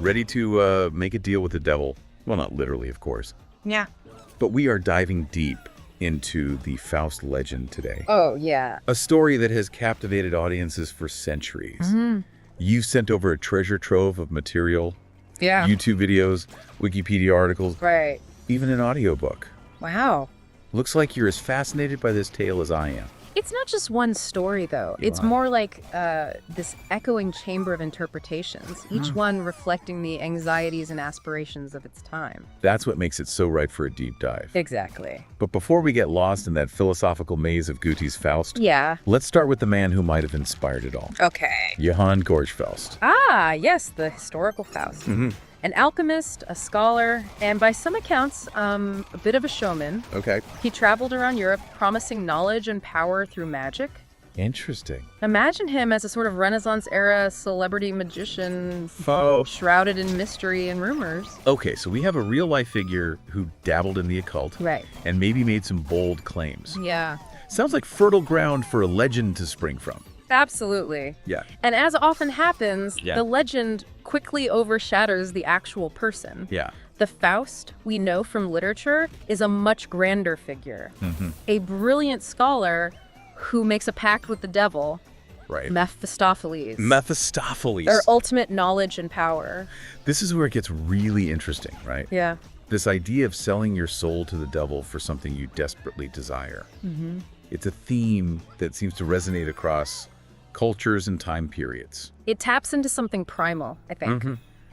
ready to make a deal with the devil. Well, not literally, of course. Yeah. But we are diving deep into the Faust legend today. Oh, yeah. A story that has captivated audiences for centuries. You've sent over a treasure trove of material. Yeah. YouTube videos, Wikipedia articles, Right. even an audiobook. Wow. Looks like you're as fascinated by this tale as I am. It's not just one story, though. It's more like this echoing chamber of interpretations, each one reflecting the anxieties and aspirations of its time. That's what makes it so right for a deep dive. Exactly. But before we get lost in that philosophical maze of Goethe's Faust, Yeah. let's start with the man who might have inspired it all. Okay. Johann George Faust. Ah, yes, the historical Faust. An alchemist, a scholar, and by some accounts, a bit of a showman. Okay. He traveled around Europe promising knowledge and power through magic. Interesting. Imagine him as a sort of Renaissance-era celebrity magician shrouded in mystery and rumors. Okay, so we have a real-life figure who dabbled in the occult. Right. And maybe made some bold claims. Yeah. Sounds like fertile ground for a legend to spring from. Absolutely. Yeah. And as often happens, Yeah. the legend quickly overshadows the actual person. Yeah. The Faust we know from literature is a much grander figure. A brilliant scholar who makes a pact with the devil, Right. Mephistopheles. Mephistopheles. Their ultimate knowledge and power. This is where it gets really interesting, right? Yeah. This idea of selling your soul to the devil for something you desperately desire. It's a theme that seems to resonate across cultures and time periods. It taps into something primal, I think.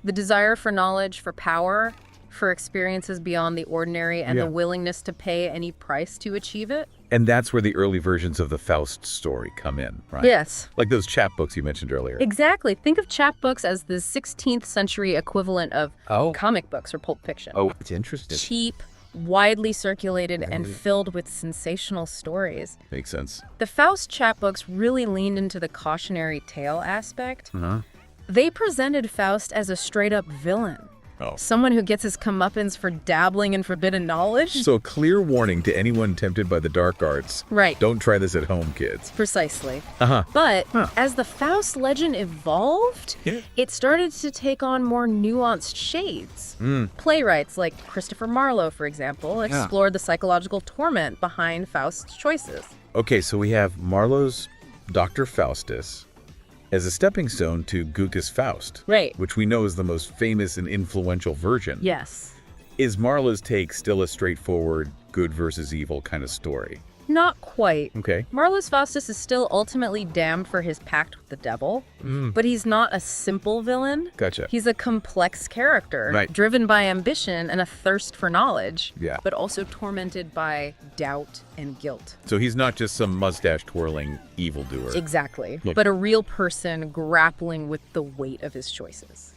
The desire for knowledge, for power, for experiences beyond the ordinary, and Yeah. the willingness to pay any price to achieve it. And that's where the early versions of the Faust story come in, right? Yes. Like those chapbooks you mentioned earlier. Exactly. Think of chapbooks as the 16th century equivalent of comic books or Pulp Fiction. Oh, it's interesting. Cheap, widely circulated, and filled with sensational stories. Makes sense. The Faust chapbooks really leaned into the cautionary tale aspect. They presented Faust as a straight-up villain. Someone who gets his comeuppance for dabbling in forbidden knowledge. So a clear warning to anyone tempted by the dark arts. Right. Don't try this at home, kids. Precisely. But as the Faust legend evolved, it started to take on more nuanced shades. Playwrights like Christopher Marlowe, for example, explored the psychological torment behind Faust's choices. Okay, so we have Marlowe's Dr. Faustus as a stepping stone to Goethe's Faust. Right. Which we know is the most famous and influential version. Yes. Is Marlowe's take still a straightforward good versus evil kind of story? Not quite. Okay. Marlowe's Faustus is still ultimately damned for his pact with the devil, but he's not a simple villain. Gotcha. He's a complex character, Right. driven by ambition and a thirst for knowledge, Yeah. but also tormented by doubt and guilt. So he's not just some mustache-twirling evildoer. Exactly. Look. But a real person grappling with the weight of his choices.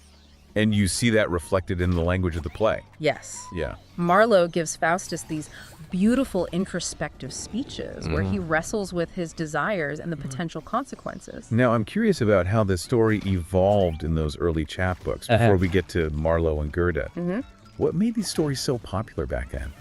And you see that reflected in the language of the play. Yes. Yeah. Marlowe gives Faustus these beautiful introspective speeches where he wrestles with his desires and the potential consequences. Now, I'm curious about how this story evolved in those early chapbooks before we get to Marlowe and Goethe. What made these stories so popular back then?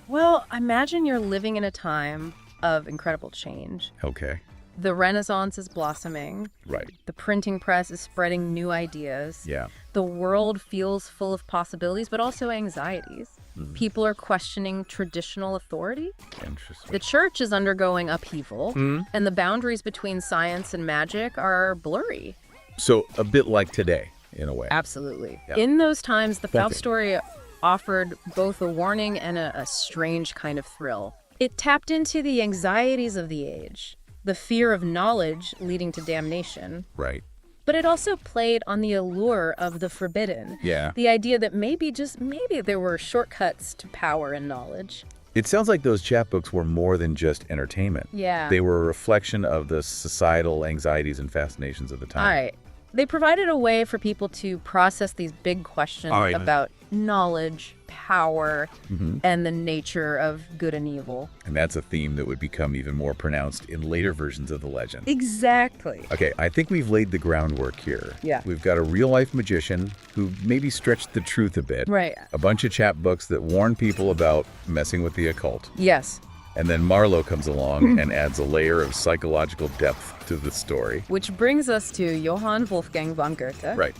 Well, imagine you're living in a time of incredible change. Okay. The Renaissance is blossoming. Right. The printing press is spreading new ideas. Yeah. The world feels full of possibilities, but also anxieties. People are questioning traditional authority. Interesting. The church is undergoing upheaval, and the boundaries between science and magic are blurry. So a bit like today, in a way. Absolutely. Yeah. In those times, the Faust Definitely. story offered both a warning and a strange kind of thrill. It tapped into the anxieties of the age, the fear of knowledge leading to damnation, Right. but it also played on the allure of the forbidden. Yeah. The idea that maybe, just maybe, there were shortcuts to power and knowledge. It sounds like those chapbooks were more than just entertainment. Yeah. They were a reflection of the societal anxieties and fascinations of the time. All right. They provided a way for people to process these big questions All right. about knowledge, power, and the nature of good and evil. And that's a theme that would become even more pronounced in later versions of the legend. Exactly. Okay, I think we've laid the groundwork here. Yeah. We've got a real-life magician who maybe stretched the truth a bit. Right. A bunch of chapbooks that warn people about messing with the occult. Yes. And then Marlowe comes along and adds a layer of psychological depth to the story. Which brings us to Johann Wolfgang von Goethe, Right.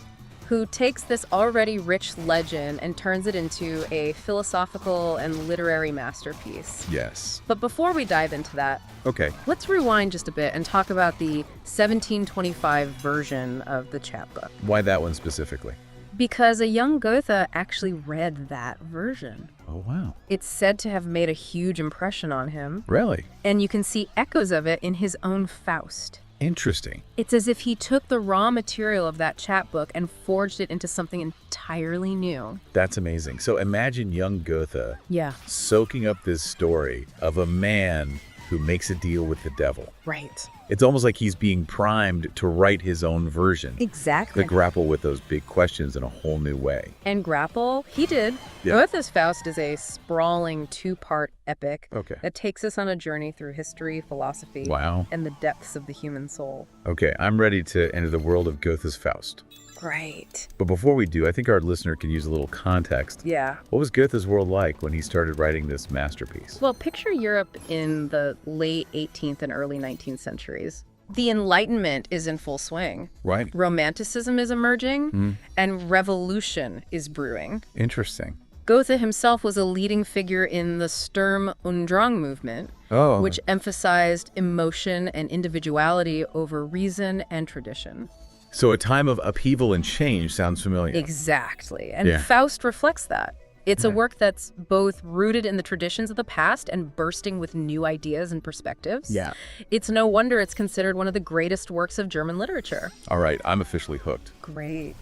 who takes this already rich legend and turns it into a philosophical and literary masterpiece. Yes. But before we dive into that, Okay. let's rewind just a bit and talk about the 1725 version of the chapbook. Why that one specifically? Because a young Goethe actually read that version. Oh, wow. It's said to have made a huge impression on him, Really? and you can see echoes of it in his own Faust. Interesting. It's as if he took the raw material of that chapbook and forged it into something entirely new. That's amazing. So imagine young Goethe Yeah. soaking up this story of a man who makes a deal with the devil. Right. It's almost like he's being primed to write his own version. Exactly. To grapple with those big questions in a whole new way. And grapple, he did. Yeah. Goethe's Faust is a sprawling two-part epic Okay. that takes us on a journey through history, philosophy, Wow. and the depths of the human soul. Okay, I'm ready to enter the world of Goethe's Faust. Right. But before we do, I think our listener can use a little context. Yeah. What was Goethe's world like when he started writing this masterpiece? Well, picture Europe in the late 18th and early 19th centuries. The Enlightenment is in full swing. Right. Romanticism is emerging, and revolution is brewing. Interesting. Goethe himself was a leading figure in the Sturm und Drang movement, Oh. which emphasized emotion and individuality over reason and tradition. So a time of upheaval and change sounds familiar. Exactly. And Yeah. Faust reflects that. It's a work that's both rooted in the traditions of the past and bursting with new ideas and perspectives. Yeah. It's no wonder it's considered one of the greatest works of German literature. All right, I'm officially hooked. Great.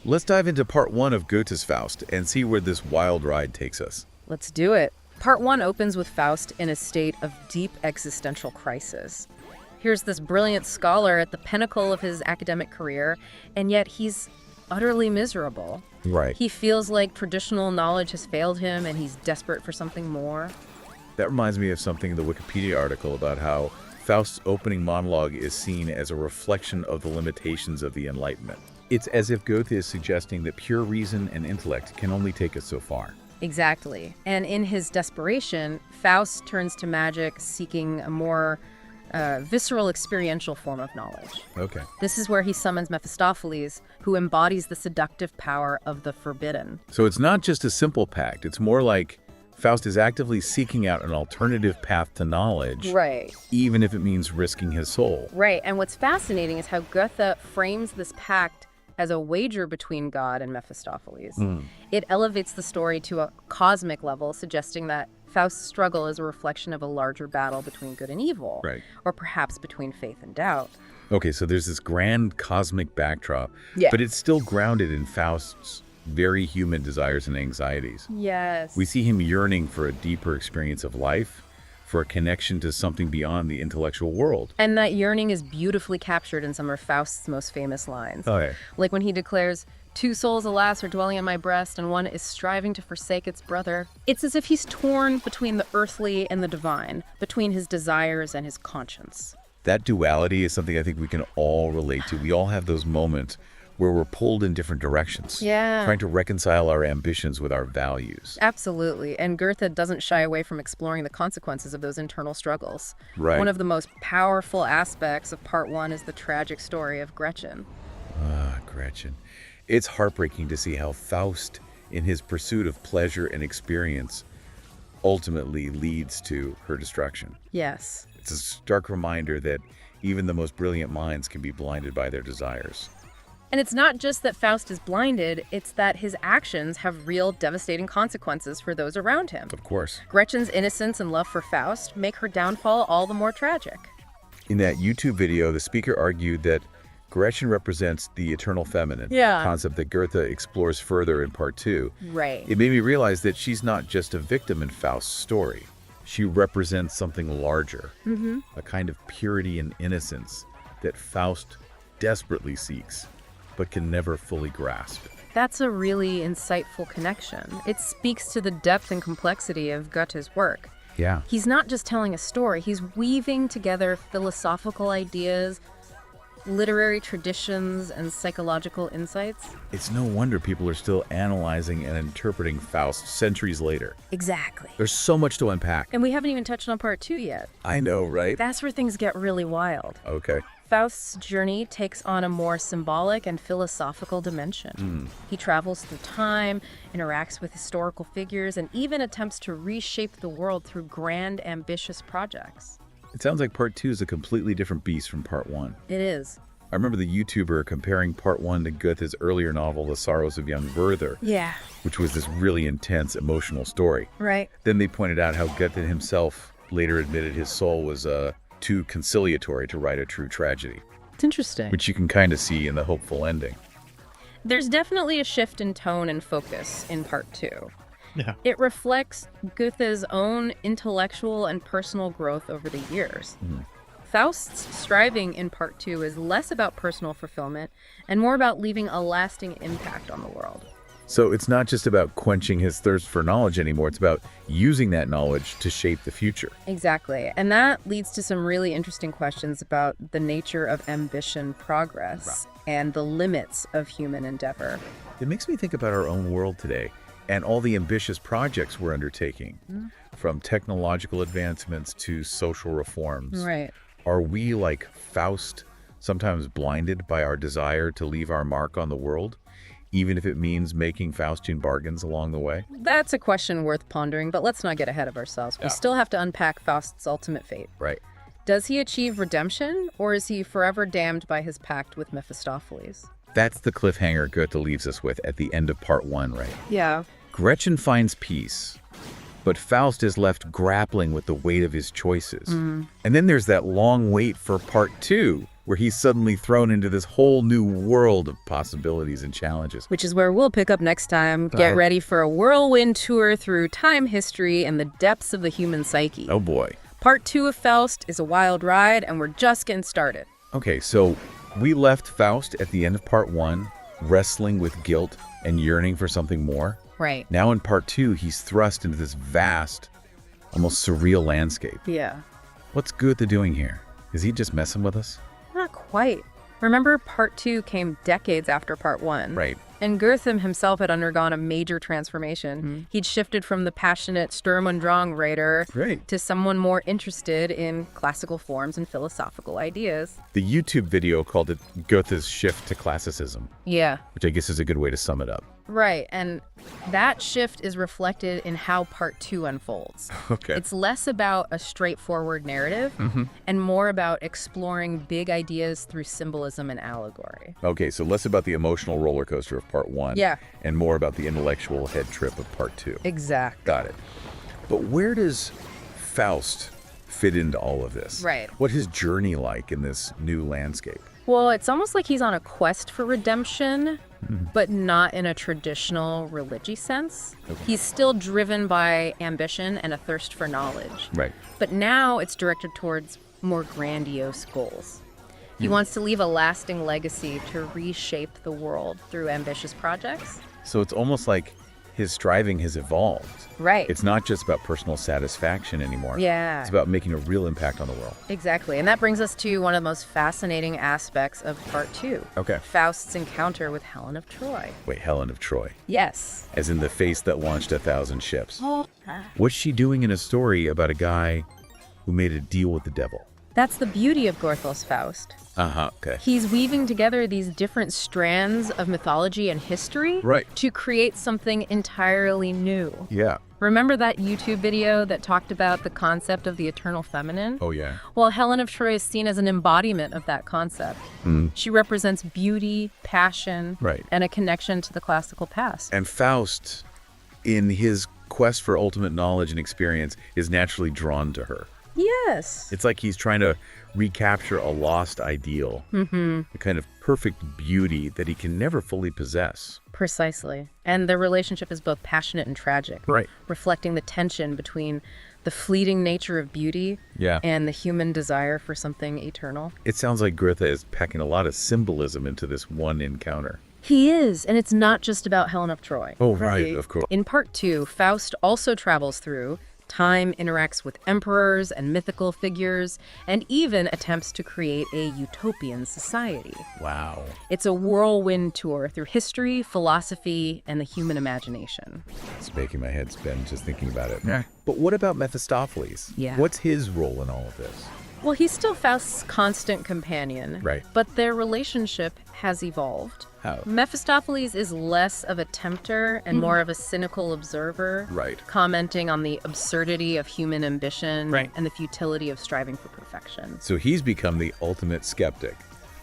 Let's dive into part 1 of Goethe's Faust and see where this wild ride takes us. Let's do it. Part 1 opens with Faust in a state of deep existential crisis. Here's this brilliant scholar at the pinnacle of his academic career, and yet he's utterly miserable. Right. He feels like traditional knowledge has failed him, and he's desperate for something more. That reminds me of something in the Wikipedia article about how Faust's opening monologue is seen as a reflection of the limitations of the Enlightenment. It's as if Goethe is suggesting that pure reason and intellect can only take us so far. Exactly. And in his desperation, Faust turns to magic, seeking a more visceral, experiential form of knowledge. Okay. This is where he summons Mephistopheles, who embodies the seductive power of the forbidden. So it's not just a simple pact. It's more like Faust is actively seeking out an alternative path to knowledge, Right. even if it means risking his soul. Right. And what's fascinating is how Goethe frames this pact as a wager between God and Mephistopheles. It elevates the story to a cosmic level, suggesting that Faust's struggle is a reflection of a larger battle between good and evil, Right. or perhaps between faith and doubt. Okay, so there's this grand cosmic backdrop, Yeah. but it's still grounded in Faust's very human desires and anxieties. Yes. We see him yearning for a deeper experience of life, for a connection to something beyond the intellectual world. And that yearning is beautifully captured in some of Faust's most famous lines. Oh, yeah. Like when he declares, "Two souls, alas, are dwelling in my breast, and one is striving to forsake its brother." It's as if he's torn between the earthly and the divine, between his desires and his conscience. That duality is something I think we can all relate to. We all have those moments where we're pulled in different directions. Yeah. Trying to reconcile our ambitions with our values. Absolutely. And Goethe doesn't shy away from exploring the consequences of those internal struggles. Right. One of the most powerful aspects of part 1 is the tragic story of Gretchen. Ah, Gretchen. It's heartbreaking to see how Faust, in his pursuit of pleasure and experience, ultimately leads to her destruction. Yes. It's a stark reminder that even the most brilliant minds can be blinded by their desires. And it's not just that Faust is blinded, it's that his actions have real devastating consequences for those around him. Of course. Gretchen's innocence and love for Faust make her downfall all the more tragic. In that YouTube video, the speaker argued that Gretchen represents the eternal feminine, Yeah. concept that Goethe explores further in part 2. Right. It made me realize that she's not just a victim in Faust's story. She represents something larger, a kind of purity and innocence that Faust desperately seeks, but can never fully grasp. That's a really insightful connection. It speaks to the depth and complexity of Goethe's work. Yeah. He's not just telling a story, he's weaving together philosophical ideas, literary traditions, and psychological insights. It's no wonder people are still analyzing and interpreting Faust centuries later. Exactly. There's so much to unpack. And we haven't even touched on part 2 yet. I know, right? That's where things get really wild. Okay. Faust's journey takes on a more symbolic and philosophical dimension. He travels through time, interacts with historical figures, and even attempts to reshape the world through grand, ambitious projects. It sounds like part 2 is a completely different beast from part 1. It is. I remember the YouTuber comparing part 1 to Goethe's earlier novel, The Sorrows of Young Werther, Yeah. which was this really intense, emotional story. Right. Then they pointed out how Goethe himself later admitted his soul was too conciliatory to write a true tragedy, It's interesting. which you can kind of see in the hopeful ending. There's definitely a shift in tone and focus in part 2. Yeah. It reflects Goethe's own intellectual and personal growth over the years. Faust's striving in part 2 is less about personal fulfillment and more about leaving a lasting impact on the world. So it's not just about quenching his thirst for knowledge anymore. It's about using that knowledge to shape the future. Exactly. And that leads to some really interesting questions about the nature of ambition, progress, and the limits of human endeavor. It makes me think about our own world today and all the ambitious projects we're undertaking, from technological advancements to social reforms. Right. Are we, like Faust, sometimes blinded by our desire to leave our mark on the world, even if it means making Faustian bargains along the way? That's a question worth pondering, but let's not get ahead of ourselves. We still have to unpack Faust's ultimate fate. Right. Does he achieve redemption, or is he forever damned by his pact with Mephistopheles? That's the cliffhanger Goethe leaves us with at the end of part 1, right? Yeah. Gretchen finds peace, but Faust is left grappling with the weight of his choices. And then there's that long wait for part 2, where he's suddenly thrown into this whole new world of possibilities and challenges. Which is where we'll pick up next time. Get ready for a whirlwind tour through time history and the depths of the human psyche. Oh boy. Part 2 of Faust is a wild ride, and we're just getting started. Okay, so we left Faust at the end of part 1, wrestling with guilt and yearning for something more. Right. Now in part 2, he's thrust into this vast, almost surreal landscape. Yeah. What's Goethe doing here? Is he just messing with us? Not quite. Remember, part 2 came decades after part 1. Right. And Goethe himself had undergone a major transformation. He'd shifted from the passionate Sturm und Drang writer to someone more interested in classical forms and philosophical ideas. The YouTube video called it Goethe's Shift to Classicism, Yeah. which I guess is a good way to sum it up. Right, and that shift is reflected in how part 2 unfolds. Okay. It's less about a straightforward narrative and more about exploring big ideas through symbolism and allegory. Okay, so less about the emotional roller coaster of part 1. Yeah. And more about the intellectual head trip of part 2. Exactly. Got it. But where does Faust fit into all of this? Right. What's his journey like in this new landscape? Well, it's almost like he's on a quest for redemption, but not in a traditional religious sense. Okay. He's still driven by ambition and a thirst for knowledge. Right. But now it's directed towards more grandiose goals. He wants to leave a lasting legacy to reshape the world through ambitious projects. So it's almost like his striving has evolved. Right. It's not just about personal satisfaction anymore. Yeah. It's about making a real impact on the world. Exactly. And that brings us to one of the most fascinating aspects of part 2. Okay. Faust's encounter with Helen of Troy. Wait, Helen of Troy. Yes. As in the face that launched 1,000 ships. What's she doing in a story about a guy who made a deal with the devil? That's the beauty of Goethe's Faust. Okay. He's weaving together these different strands of mythology and history to create something entirely new. Yeah. Remember that YouTube video that talked about the concept of the eternal feminine? Oh, yeah. Well, Helen of Troy is seen as an embodiment of that concept. She represents beauty, passion, and a connection to the classical past. And Faust, in his quest for ultimate knowledge and experience, is naturally drawn to her. Yes. It's like he's trying to recapture a lost ideal, the kind of perfect beauty that he can never fully possess. Precisely. And their relationship is both passionate and tragic, reflecting the tension between the fleeting nature of beauty and the human desire for something eternal. It sounds like Goethe is packing a lot of symbolism into this one encounter. He is, and it's not just about Helen of Troy. Oh, right, of course. In part 2, Faust also travels through time, interacts with emperors and mythical figures, and even attempts to create a utopian society. Wow. It's a whirlwind tour through history, philosophy, and the human imagination. It's making my head spin just thinking about it. But what about Mephistopheles? Yeah. What's his role in all of this? Well, he's still Faust's constant companion. Right. But their relationship has evolved. How? Mephistopheles is less of a tempter and more of a cynical observer. Right. Commenting on the absurdity of human ambition Right. and the futility of striving for perfection. So he's become the ultimate skeptic,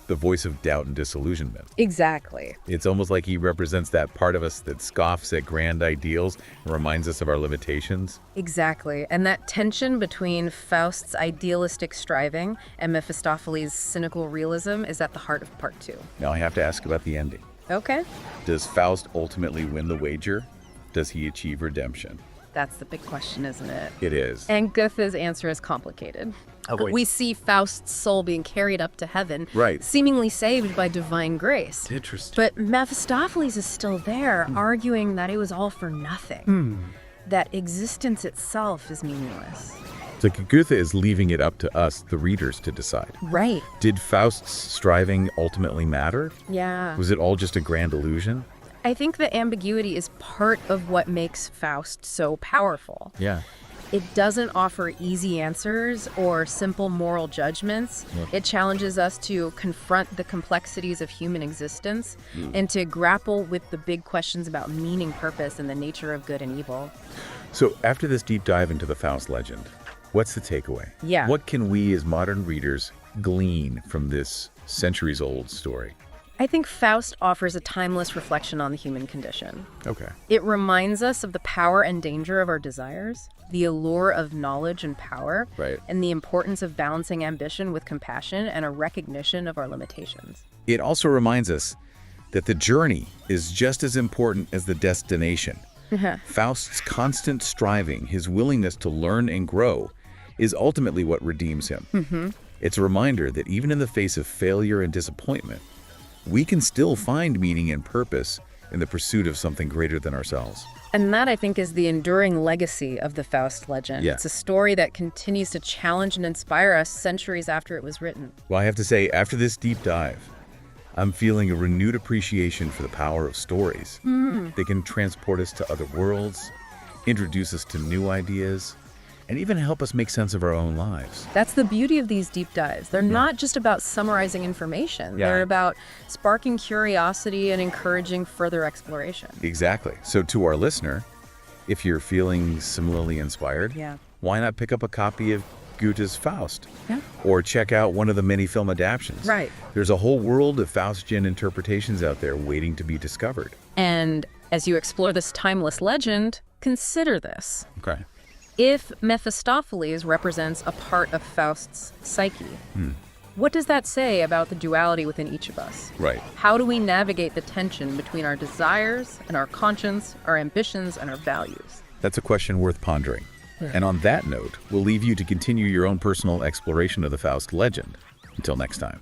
the voice of doubt and disillusionment. Exactly. It's almost like he represents that part of us that scoffs at grand ideals and reminds us of our limitations. Exactly. And that tension between Faust's idealistic striving and Mephistopheles' cynical realism is at the heart of part 2. Now I have to ask about the ending. Okay. Does Faust ultimately win the wager? Does he achieve redemption? That's the big question, isn't it? It is. And Goethe's answer is complicated. Oh, wait. We see Faust's soul being carried up to heaven, Right. seemingly saved by divine grace. Interesting. But Mephistopheles is still there, arguing that it was all for nothing, that existence itself is meaningless. So Goethe is leaving it up to us, the readers, to decide. Right. Did Faust's striving ultimately matter? Yeah. Was it all just a grand illusion? I think the ambiguity is part of what makes Faust so powerful. Yeah. It doesn't offer easy answers or simple moral judgments. It challenges us to confront the complexities of human existence and to grapple with the big questions about meaning, purpose, and the nature of good and evil. So after this deep dive into the Faust legend, what's the takeaway? Yeah. What can we as modern readers glean from this centuries-old story? I think Faust offers a timeless reflection on the human condition. Okay. It reminds us of the power and danger of our desires, the allure of knowledge and power, Right. and the importance of balancing ambition with compassion and a recognition of our limitations. It also reminds us that the journey is just as important as the destination. Faust's constant striving, his willingness to learn and grow, is ultimately what redeems him. It's a reminder that even in the face of failure and disappointment, we can still find meaning and purpose in the pursuit of something greater than ourselves. And that, I think, is the enduring legacy of the Faust legend. Yeah. It's a story that continues to challenge and inspire us centuries after it was written. Well, I have to say, after this deep dive, I'm feeling a renewed appreciation for the power of stories. They can transport us to other worlds, introduce us to new ideas, and even help us make sense of our own lives. That's the beauty of these deep dives. They're not just about summarizing information. Yeah. They're about sparking curiosity and encouraging further exploration. Exactly. So to our listener, if you're feeling similarly inspired, Yeah. why not pick up a copy of Goethe's Faust? Yeah. Or check out one of the many film adaptations. Right. There's a whole world of Faustian interpretations out there waiting to be discovered. And as you explore this timeless legend, consider this. Okay. If Mephistopheles represents a part of Faust's psyche, what does that say about the duality within each of us? Right. How do we navigate the tension between our desires and our conscience, our ambitions and our values? That's a question worth pondering. And on that note, we'll leave you to continue your own personal exploration of the Faust legend. Until next time.